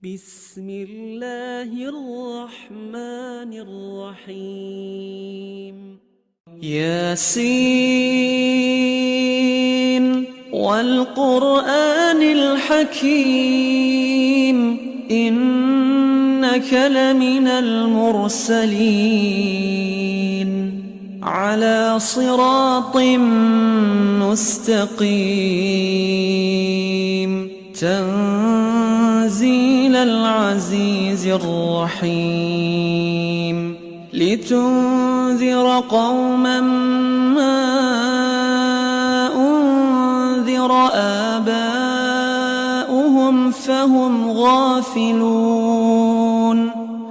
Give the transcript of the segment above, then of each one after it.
بسم الله الرحمن الرحيم ياسين والقرآن الحكيم إنك لمن المرسلين على صراط مستقيم تنزيل العزيز الرحيم لتنذر قوما ما أنذر آباؤهم فهم غافلون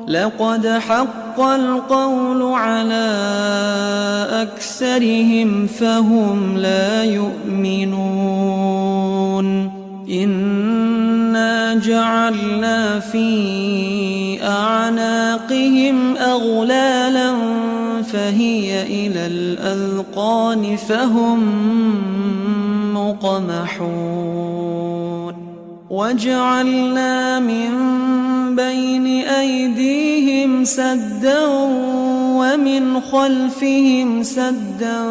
لقد حق القول على أكثرهم فهم لا يؤمنون إنا جعلنا في أعناقهم أغلالا فهي إلى الأذقان فهم مقمحون وجعلنا من بين أيديهم سدا ومن خلفهم سدا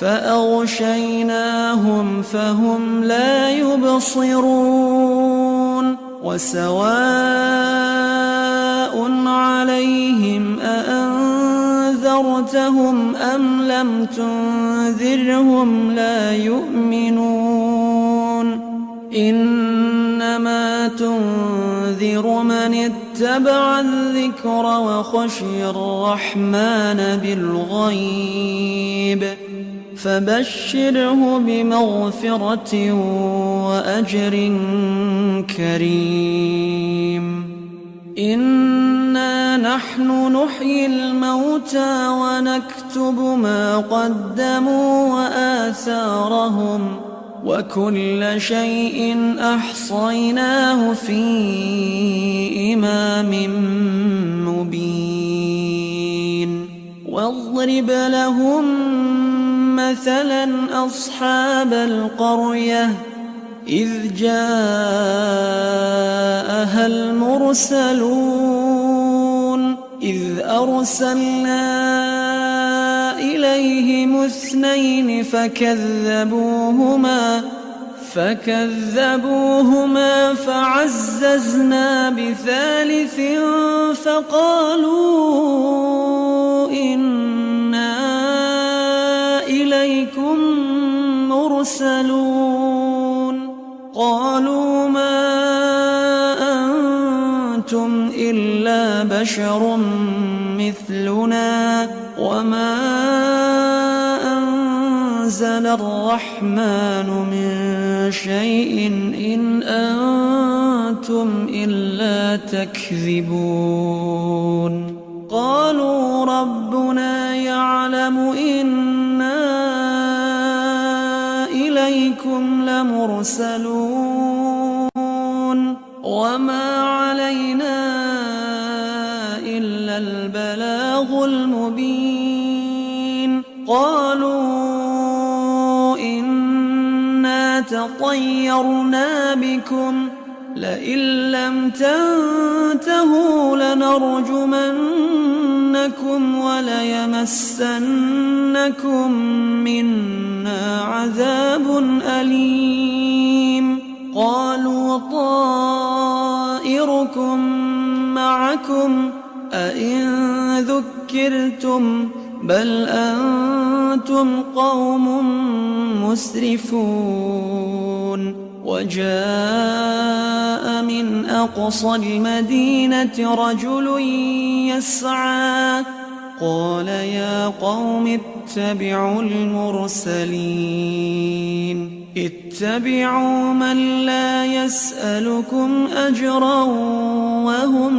فأغشيناهم فهم لا يبصرون وسواء عليهم أأنذرتهم أم لم تنذرهم لا يؤمنون إنما تنذر من اتبع الذكر وخشي الرحمن بالغيب فبشره بمغفرة وأجر كريم إنا نحن نحيي الموتى ونكتب ما قدموا وآثارهم وكل شيء أحصيناه في إمام مبين واضرب لهم مثلا أصحاب القرية إذ جاءها المرسلون إذ أرسلنا إليهم 2 فكذبوهما فعززنا ب3 فقالوا إنا إليكم مرسلون قالوا ما أنتم إلا بشر مثلنا وما أنزل الرحمن من شيء إن أنتم إلا تكذبون قالوا ربنا يعلم إنا إليكم لمرسلون وما علينا إلا البلاغ المبين قالوا إنا تطيرنا بكم لئن لم تنتهوا لنرجمنكم وليمسنكم منا عذاب أليم قالوا طائركم معكم أئن ذكرتم بل أنتم قوم مسرفون وجاء من أقصى المدينة رجل يسعى قال يا قوم اتبعوا المرسلين اتبعوا من لا يسألكم أجرا وهم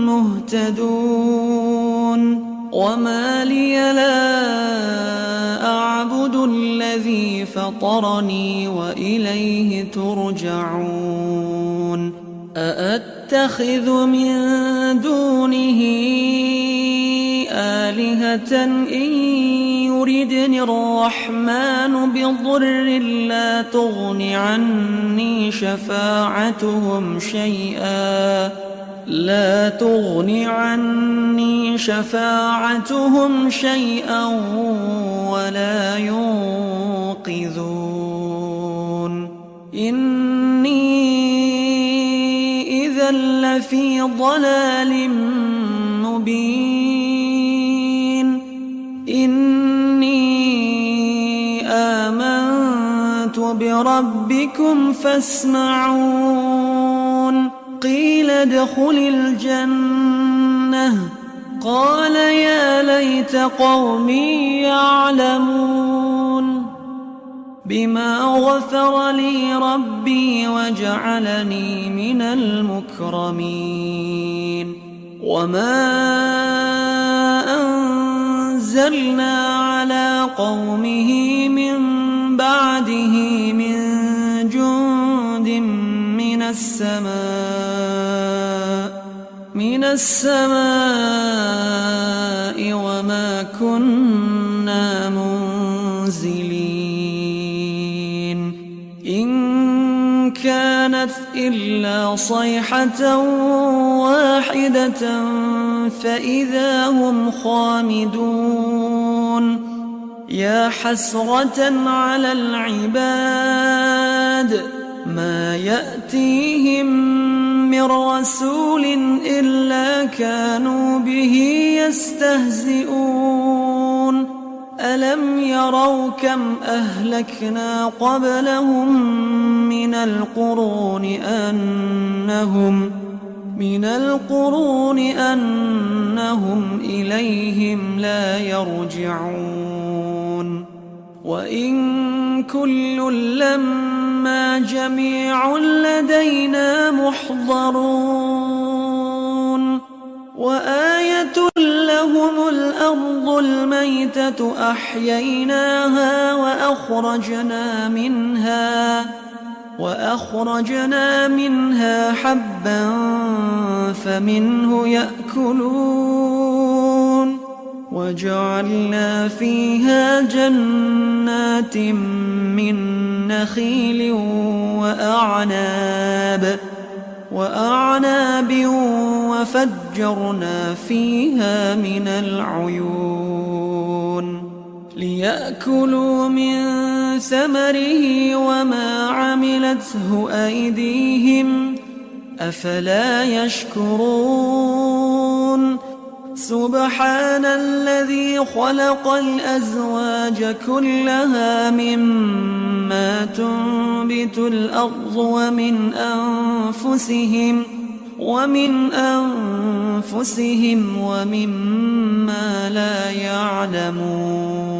مهتدون وما لي لا أعبد الذي فطرني وإليه ترجعون أأتخذ من دونه آلهة إن يردني الرحمن بضر لا تغن عني شفاعتهم شيئا ولا ينقذون إني إذا لفي ضلال مبين إني آمنت بربكم فاسمعون قيل ادخل الجنة قال يا ليت قومي يعلمون بما غفر لي ربي وجعلني من المكرمين وما أنزلنا على قومه من بعده من جند من السماء وما كنا منزلين إن كانت إلا صيحة واحدة فإذا هم خامدون يا حسرة على العباد ما يأتيهم من رسول إلا كانوا به يستهزئون ألم يروا كم أهلكنا قبلهم من القرون أنهم إليهم لا يرجعون وإن كل لما جميع لدينا محضرون وآية لهم الأرض الميتة أحييناها وأخرجنا منها حبا فمنه يأكلون وجعلنا فيها جنات من نخيل وأعناب وفجرنا فيها من العيون ليأكلوا من ثمره وما عملته أيديهم أفلا يشكرون سبحان الذي خلق الأزواج كلها مما تنبت الأرض ومن أنفسهم ومما لا يعلمون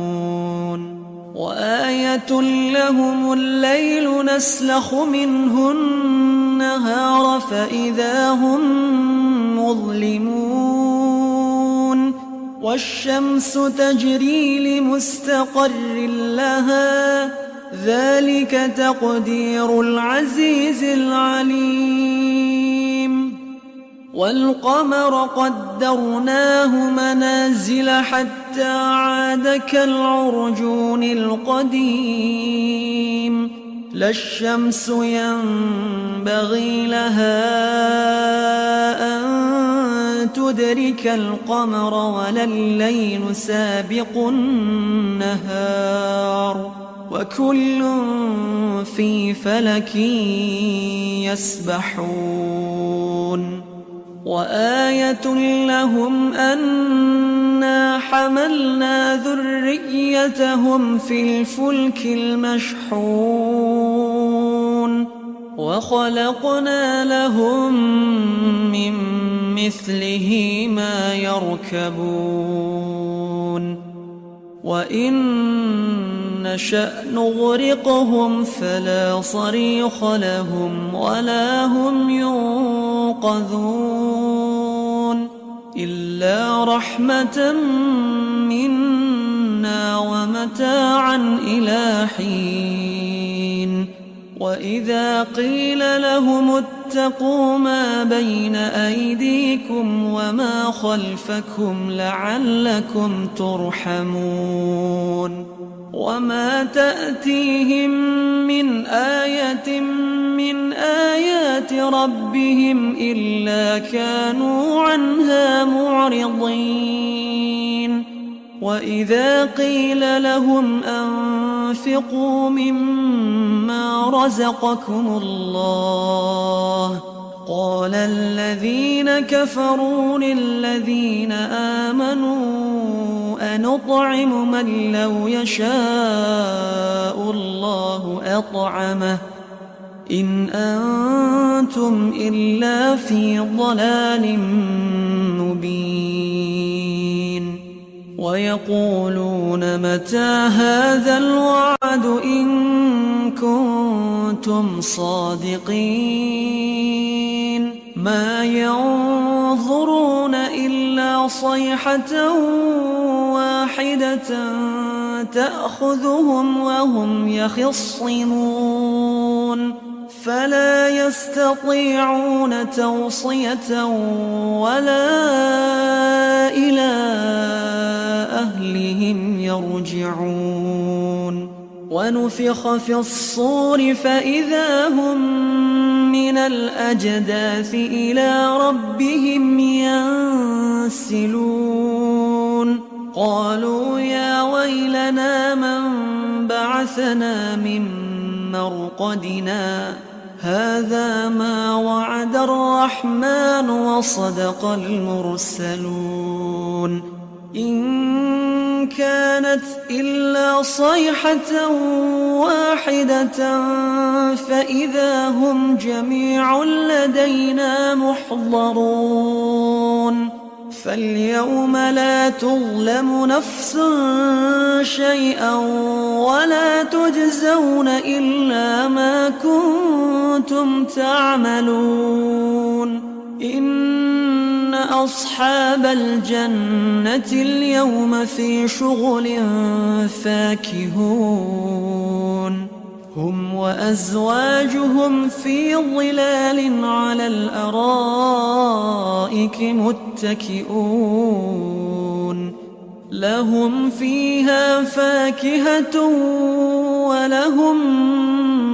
وآية لهم الليل نسلخ منه النهار فإذا هم مظلمون والشمس تجري لمستقر لها ذلك تقدير العزيز العليم والقمر قدرناه منازل حتى عاد كالعرجون القديم لا الشمس ينبغي لها أن تدرك القمر ولا الليل سابق النهار وكل في فلك يسبحون وآية لهم أنا حملنا ذريتهم في الفلك المشحون وخلقنا لهم من مثله ما يركبون وإن نشأ نغرقهم فلا صريخ لهم ولا هم ينقذون إلا رحمة منا ومتاعا إلى حين وإذا قيل لهم اتقوا ما بين أيديكم وما خلفكم لعلكم ترحمون وما تأتيهم من آية من آيات ربهم إلا كانوا عنها معرضين وإذا قيل لهم أنفقوا مما رزقكم الله قال الذين كفروا للذين آمنوا أنطعم من لو يشاء الله أطعمه إن أنتم إلا في ضلال مبين ويقولون متى هذا الوعد إن كنتم صادقين ما ينظرون إلا صيحة واحدة تأخذهم وهم يخصمون فلا يستطيعون توصية ولا إلى أهلهم يرجعون ونفخ في الصور فإذا هم من الأجداث إلى ربهم ينسلون قالوا يا ويلنا من بعثنا من مرقدنا هذا ما وعد الرحمن وصدق المرسلون إن كانت إلا صيحة واحدة فإذا هم جميع لدينا محضرون فاليوم لا تظلم نفس شيئا ولا تجزون إلا ما كنتم تعملون إن أصحاب الجنة اليوم في شغل فاكهون هم وأزواجهم في ظلال على الأرائك متكئون لهم فيها فاكهة ولهم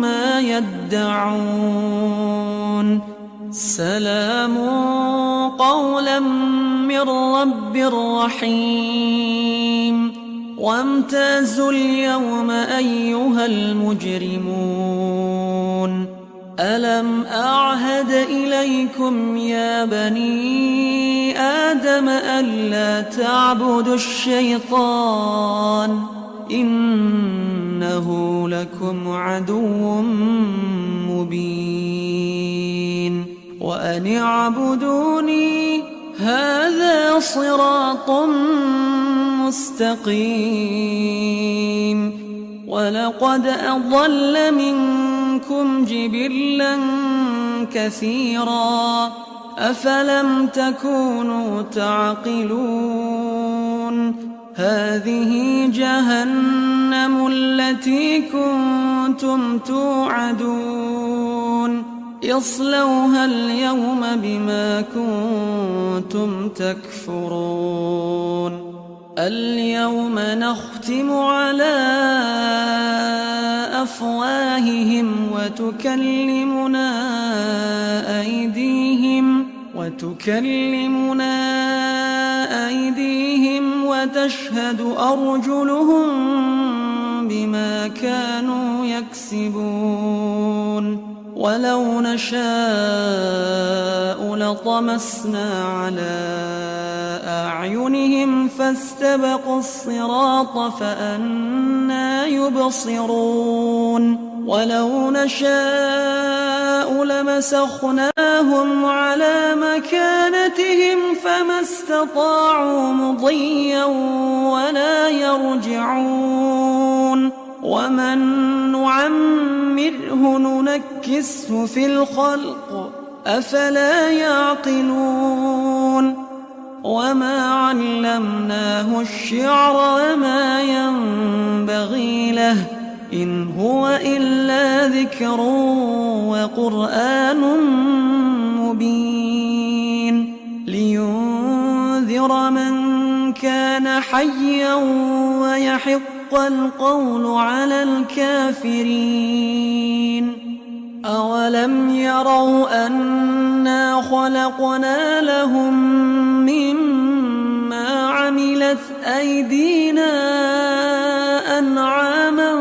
ما يدعون سلام قولا من رب رحيم وامتازوا اليوم أيها المجرمون ألم أعهد إليكم يا بني آدم ألا تعبدوا الشيطان إنه لكم عدو مبين وأن اعبدوني هذا صراط مستقيم ولقد أضل منكم جبلا كثيرا أفلم تكونوا تعقلون هذه جهنم التي كنتم توعدون اصلوها اليوم بما كنتم تكفرون اليوم نختم على أفواههم وتكلمنا أيديهم وتشهد أرجلهم بما كانوا يكسبون ولو نشاء لطمسنا على أعينهم فاستبقوا الصراط فأنى يبصرون ولو نشاء لمسخناهم على مكانتهم فما استطاعوا مضيا ولا يرجعون ومن نعمره ننكسه في الخلق أفلا يعقلون وما علمناه الشعر وما ينبغي له إن هو إلا ذكر وقرآن مبين لينذر من كان حيا ويحق القول على الكافرين. أولم يروا أنا خلقنا لهم مما عملت أيدينا أنعاما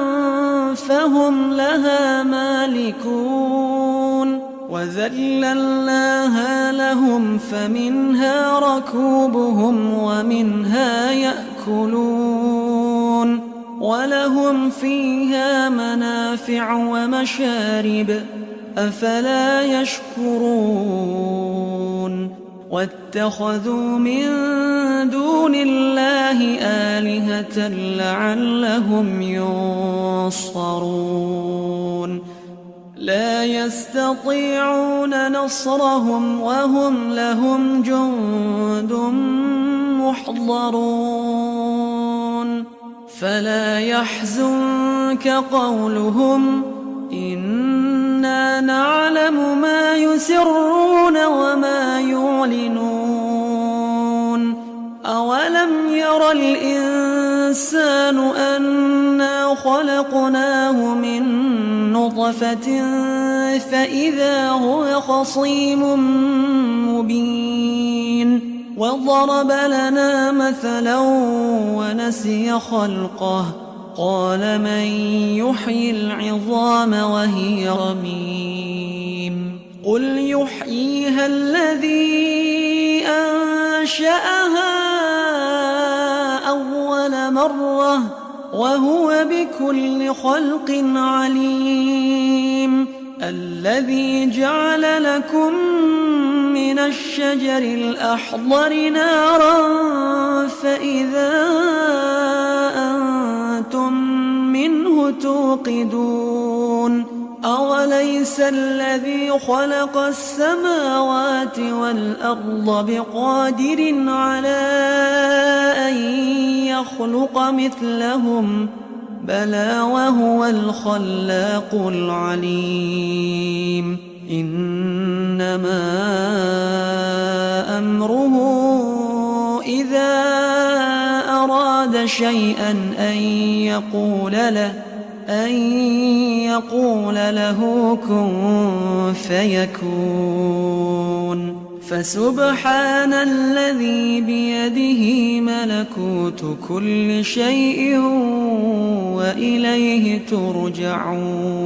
فهم لها مالكون وذللناها لهم فمنها ركوبهم ومنها يأكلون ولهم فيها منافع ومشارب أفلا يشكرون واتخذوا من دون الله آلهة لعلهم ينصرون لا يستطيعون نصرهم وهم لهم جند محضرون فلا يحزنك قولهم إنا نعلم ما يسرون وما يعلنون أولم ير الإنسان أنا خلقناه من نطفة فإذا هو خصيم مبين وضرب لنا مثلا ونسي خلقه قال من يحيي العظام وهي رميم قل يحييها الذي أنشأها أول مرة وهو بكل خلق عليم الذي جعل لكم من الشجر الأخضر نارا فإذا أنتم منه توقدون أوليس الذي خلق السماوات والأرض بقادر على أن يخلق مثلهم بلى وهو الخلاق العليم إنما أمره إذا أراد شيئا أن يقول له كن فيكون فسبحان الذي بيده ملكوت كل شيء وإليه ترجعون.